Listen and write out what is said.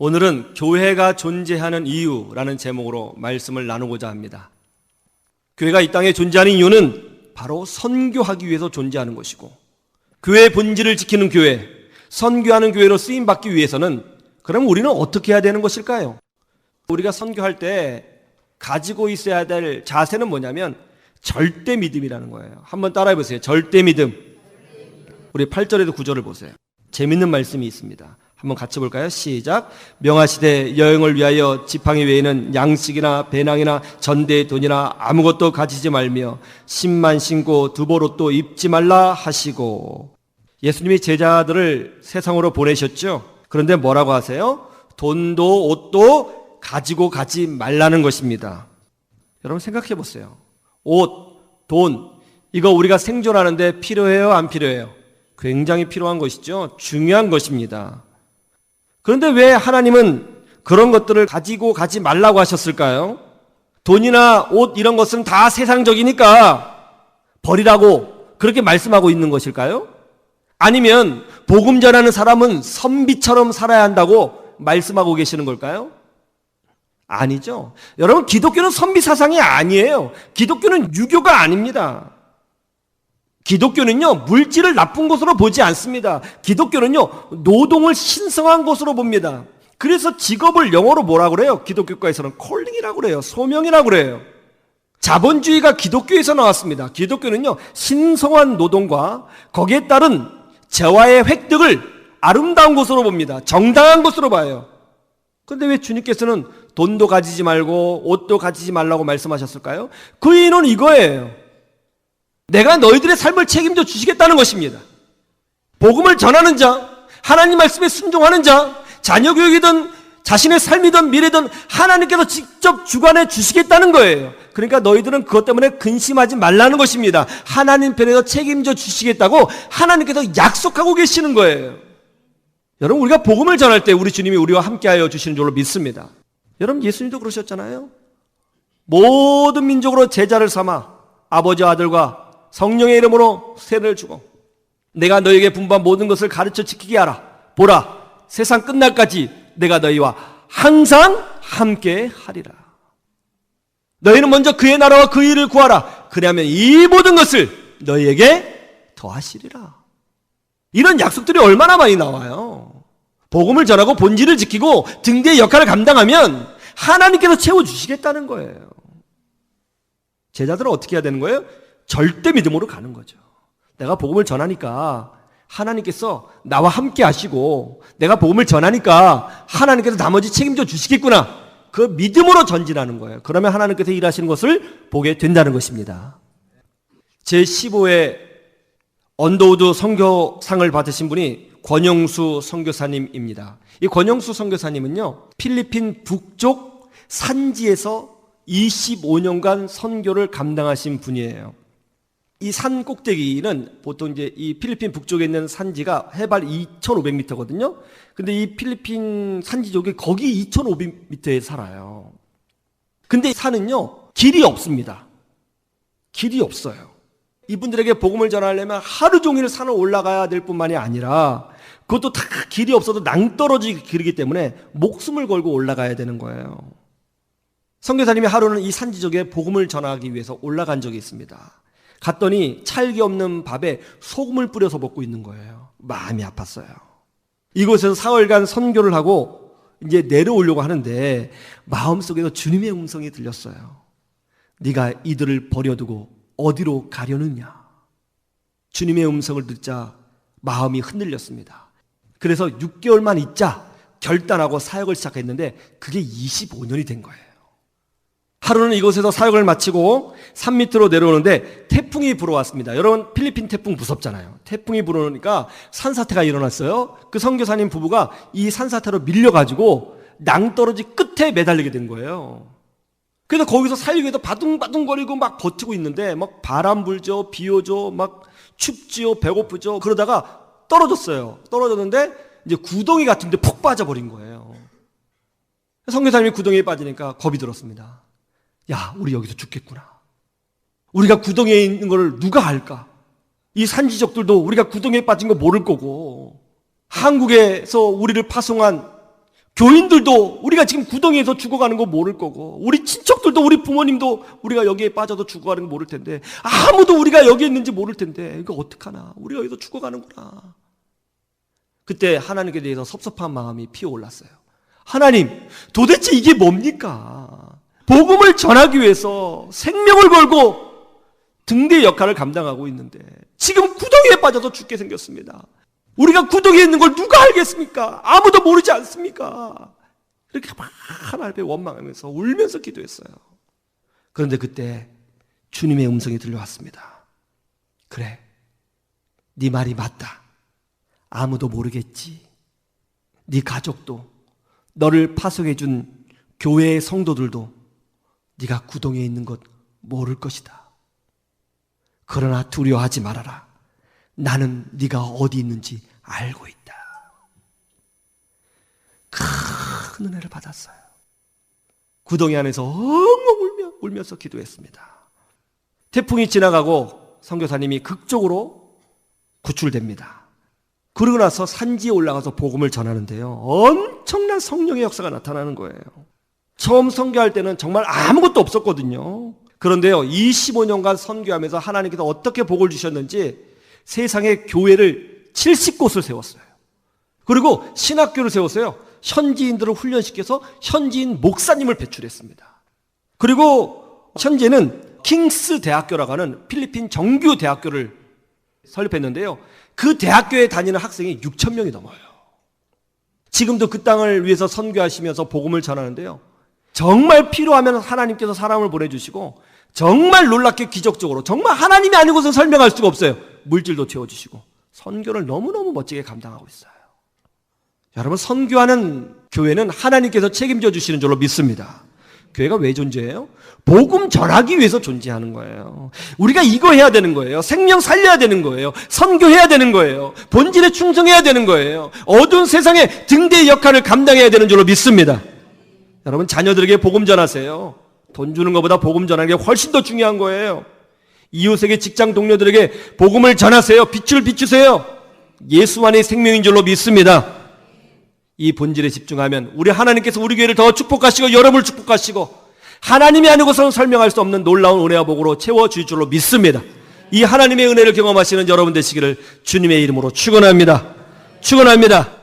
오늘은 교회가 존재하는 이유라는 제목으로 말씀을 나누고자 합니다. 교회가 이 땅에 존재하는 이유는 바로 선교하기 위해서 존재하는 것이고, 교회의 본질을 지키는 교회, 선교하는 교회로 쓰임받기 위해서는 그럼 우리는 어떻게 해야 되는 것일까요? 우리가 선교할 때 가지고 있어야 될 자세는 뭐냐면 절대 믿음이라는 거예요. 한번 따라해 보세요. 절대 믿음. 우리 8절에도 9절을 보세요. 재밌는 말씀이 있습니다. 한번 같이 볼까요? 시작. 명하시되 여행을 위하여 지팡이 외에는 양식이나 배낭이나 전대의 돈이나 아무것도 가지지 말며 신만 신고 두보옷도 입지 말라 하시고. 예수님이 제자들을 세상으로 보내셨죠. 그런데 뭐라고 하세요? 돈도 옷도 가지고 가지 말라는 것입니다. 여러분 생각해 보세요. 옷, 돈, 이거 우리가 생존하는데 필요해요? 안 필요해요? 굉장히 필요한 것이죠. 중요한 것입니다. 그런데 왜 하나님은 그런 것들을 가지고 가지 말라고 하셨을까요? 돈이나 옷 이런 것은 다 세상적이니까 버리라고 그렇게 말씀하고 있는 것일까요? 아니면 복음 전하는 사람은 선비처럼 살아야 한다고 말씀하고 계시는 걸까요? 아니죠. 여러분, 기독교는 선비 사상이 아니에요. 기독교는 유교가 아닙니다. 기독교는요, 물질을 나쁜 것으로 보지 않습니다. 기독교는요, 노동을 신성한 것으로 봅니다. 그래서 직업을 영어로 뭐라고 그래요? 기독교과에서는 콜링이라고 그래요. 소명이라고 그래요. 자본주의가 기독교에서 나왔습니다. 기독교는요, 신성한 노동과 거기에 따른 재화의 획득을 아름다운 것으로 봅니다. 정당한 것으로 봐요. 그런데 왜 주님께서는 돈도 가지지 말고 옷도 가지지 말라고 말씀하셨을까요? 그 이유는 이거예요. 내가 너희들의 삶을 책임져 주시겠다는 것입니다. 복음을 전하는 자, 하나님 말씀에 순종하는 자, 자녀 교육이든 자신의 삶이든 미래든 하나님께서 직접 주관해 주시겠다는 거예요. 그러니까 너희들은 그것 때문에 근심하지 말라는 것입니다. 하나님 편에서 책임져 주시겠다고 하나님께서 약속하고 계시는 거예요. 여러분, 우리가 복음을 전할 때 우리 주님이 우리와 함께하여 주시는 줄로 믿습니다. 여러분, 예수님도 그러셨잖아요. 모든 민족으로 제자를 삼아 아버지와 아들과 성령의 이름으로 세례를 주고 내가 너에게 분부한 모든 것을 가르쳐 지키게 하라. 보라, 세상 끝날까지 내가 너희와 항상 함께 하리라. 너희는 먼저 그의 나라와 그 일을 구하라. 그리하면 이 모든 것을 너희에게 더하시리라. 이런 약속들이 얼마나 많이 나와요. 복음을 전하고 본질을 지키고 등대의 역할을 감당하면 하나님께서 채워주시겠다는 거예요. 제자들은 어떻게 해야 되는 거예요? 절대 믿음으로 가는 거죠. 내가 복음을 전하니까 하나님께서 나와 함께 하시고 내가 복음을 전하니까 하나님께서 나머지 책임져 주시겠구나. 그 믿음으로 전진하는 거예요. 그러면 하나님께서 일하시는 것을 보게 된다는 것입니다. 제15회 언더우드 선교상을 받으신 분이 권영수 선교사님입니다. 이 권영수 선교사님은요, 필리핀 북쪽 산지에서 25년간 선교를 감당하신 분이에요. 이 산 꼭대기는 보통 이제 이 필리핀 북쪽에 있는 산지가 해발 2,500m거든요. 근데 이 필리핀 산지족이 거기 2,500m에 살아요. 근데 이 산은요, 길이 없습니다. 길이 없어요. 이분들에게 복음을 전하려면 하루 종일 산을 올라가야 될 뿐만이 아니라 그것도 다 길이 없어도 낭떠러지 길이기 때문에 목숨을 걸고 올라가야 되는 거예요. 선교사님이 하루는 이 산지족에 복음을 전하기 위해서 올라간 적이 있습니다. 갔더니 찰기 없는 밥에 소금을 뿌려서 먹고 있는 거예요. 마음이 아팠어요. 이곳에서 사흘간 선교를 하고 이제 내려오려고 하는데 마음속에서 주님의 음성이 들렸어요. 네가 이들을 버려두고 어디로 가려느냐. 주님의 음성을 듣자 마음이 흔들렸습니다. 그래서 6개월만 있자 결단하고 사역을 시작했는데 그게 25년이 된 거예요. 하루는 이곳에서 사역을 마치고 산 밑으로 내려오는데 태풍이 불어왔습니다. 여러분, 필리핀 태풍 무섭잖아요. 태풍이 불어오니까 산사태가 일어났어요. 그 선교사님 부부가 이 산사태로 밀려가지고 낭떠러지 끝에 매달리게 된 거예요. 그래서 거기서 살기 위해서 바둥바둥거리고 막 버티고 있는데 막 바람 불죠, 비 오죠, 막 춥지요, 배고프죠. 그러다가 떨어졌어요. 떨어졌는데 이제 구덩이 같은데 푹 빠져버린 거예요. 선교사님이 구덩이에 빠지니까 겁이 들었습니다. 야, 우리 여기서 죽겠구나. 우리가 구덩이에 있는 걸 누가 알까? 이 산지족들도 우리가 구덩이에 빠진 거 모를 거고, 한국에서 우리를 파송한 교인들도 우리가 지금 구덩이에서 죽어가는 거 모를 거고, 우리 친척들도, 우리 부모님도 우리가 여기에 빠져서 죽어가는 거 모를 텐데, 아무도 우리가 여기에 있는지 모를 텐데 이거 어떡하나, 우리가 여기서 죽어가는구나. 그때 하나님께 대해서 섭섭한 마음이 피어올랐어요. 하나님, 도대체 이게 뭡니까? 복음을 전하기 위해서 생명을 걸고 등대 역할을 감당하고 있는데 지금 구덩이에 빠져서 죽게 생겼습니다. 우리가 구덩이에 있는 걸 누가 알겠습니까? 아무도 모르지 않습니까? 이렇게 막 하나님께 원망하면서 울면서 기도했어요. 그런데 그때 주님의 음성이 들려왔습니다. 그래, 네 말이 맞다. 아무도 모르겠지. 네 가족도, 너를 파송해준 교회의 성도들도 네가 구덩이에 있는 것 모를 것이다. 그러나 두려워하지 말아라. 나는 네가 어디 있는지 알고 있다. 큰 은혜를 받았어요. 구덩이 안에서 엉엉 울면서 기도했습니다. 태풍이 지나가고 선교사님이 극적으로 구출됩니다. 그러고 나서 산지에 올라가서 복음을 전하는데요, 엄청난 성령의 역사가 나타나는 거예요. 처음 선교할 때는 정말 아무것도 없었거든요. 그런데요, 25년간 선교하면서 하나님께서 어떻게 복을 주셨는지 세상에 교회를 70곳을 세웠어요. 그리고 신학교를 세웠어요. 현지인들을 훈련시켜서 현지인 목사님을 배출했습니다. 그리고 현재는 킹스 대학교라고 하는 필리핀 정규 대학교를 설립했는데요, 그 대학교에 다니는 학생이 6천 명이 넘어요. 지금도 그 땅을 위해서 선교하시면서 복음을 전하는데요, 정말 필요하면 하나님께서 사람을 보내주시고, 정말 놀랍게 기적적으로, 정말 하나님이 아니고서는 설명할 수가 없어요. 물질도 채워주시고 선교를 너무너무 멋지게 감당하고 있어요. 여러분, 선교하는 교회는 하나님께서 책임져 주시는 줄로 믿습니다. 교회가 왜 존재해요? 복음 전하기 위해서 존재하는 거예요. 우리가 이거 해야 되는 거예요. 생명 살려야 되는 거예요. 선교해야 되는 거예요. 본질에 충성해야 되는 거예요. 어두운 세상에 등대의 역할을 감당해야 되는 줄로 믿습니다. 여러분, 자녀들에게 복음 전하세요. 돈 주는 것보다 복음 전하는 게 훨씬 더 중요한 거예요. 이웃에게, 직장 동료들에게 복음을 전하세요. 빛을 비추세요. 예수 안에 생명인 줄로 믿습니다. 이 본질에 집중하면 우리 하나님께서 우리 교회를 더 축복하시고 여러분을 축복하시고 하나님이 아니고서는 설명할 수 없는 놀라운 은혜와 복으로 채워줄 줄로 믿습니다. 이 하나님의 은혜를 경험하시는 여러분 되시기를 주님의 이름으로 축원합니다. 축원합니다.